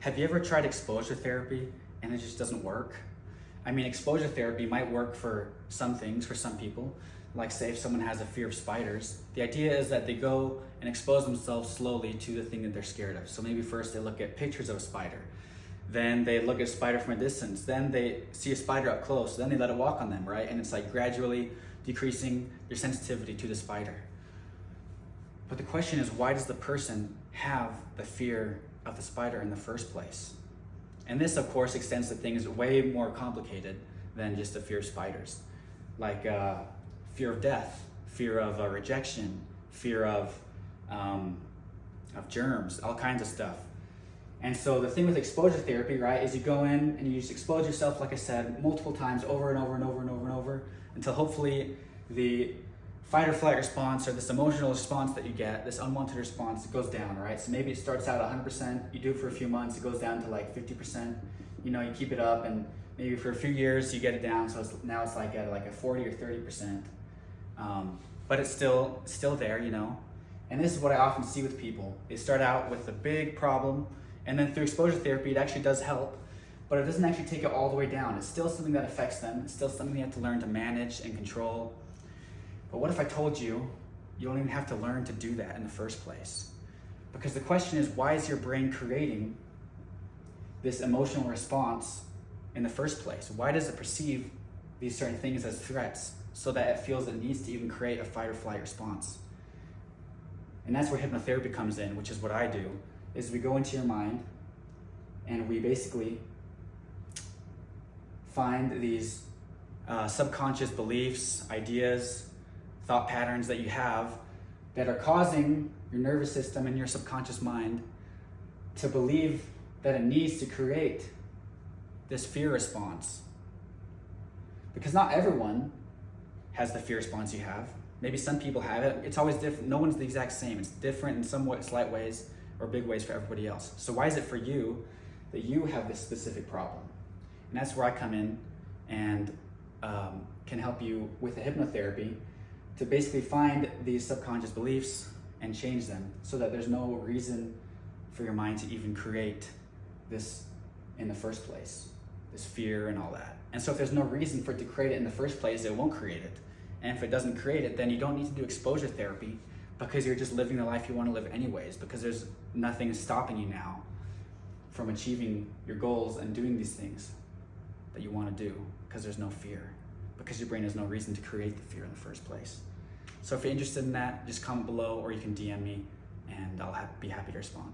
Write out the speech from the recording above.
Have you ever tried exposure therapy and it just doesn't work? I mean, exposure therapy might work for some things, for some people. Like say if someone has a fear of spiders, the idea is that they go and expose themselves slowly to the thing that they're scared of. So maybe first they look at pictures of a spider, then they look at a spider from a distance, then they see a spider up close, then they let it walk on them, right? And it's like gradually decreasing your sensitivity to the spider. But the question is, why does the person have the fear of the spider in the first place? And this, of course, extends to things way more complicated than just the fear of spiders, like fear of death, fear of rejection, fear of germs, all kinds of stuff. And so the thing with exposure therapy, right, is you go in and you just expose yourself, like I said, multiple times over and over and over and over and over until hopefully the fight or flight response, or this emotional response that you get, this unwanted response, goes down, right? So maybe it starts out 100%, you do it for a few months, it goes down to like 50%, you know, you keep it up, and maybe for a few years you get it down, so now it's like at like a 40 or 30%. But it's still there, you know? And this is what I often see with people. They start out with a big problem, and then through exposure therapy, it actually does help, but it doesn't actually take it all the way down. It's still something that affects them. It's still something they have to learn to manage and control. But what if I told you you don't even have to learn to do that in the first place? Because the question is, why is your brain creating this emotional response in the first place? Why does it perceive these certain things as threats so that it feels it needs to even create a fight or flight response? And that's where hypnotherapy comes in, which is what I do, is we go into your mind and we basically find these subconscious beliefs, ideas, thought patterns that you have that are causing your nervous system and your subconscious mind to believe that it needs to create this fear response. Because not everyone has the fear response you have. Maybe some people have it. It's always different. No one's the exact same. It's different in somewhat slight ways or big ways for everybody else. So why is it for you that you have this specific problem? And that's where I come in and can help you with the hypnotherapy to basically find these subconscious beliefs and change them so that there's no reason for your mind to even create this in the first place, this fear and all that. And so if there's no reason for it to create it in the first place, it won't create it. And if it doesn't create it, then you don't need to do exposure therapy because you're just living the life you want to live anyways, because there's nothing stopping you now from achieving your goals and doing these things that you want to do because there's no fear, because your brain has no reason to create the fear in the first place. So if you're interested in that, just comment below or you can DM me and I'll be happy to respond.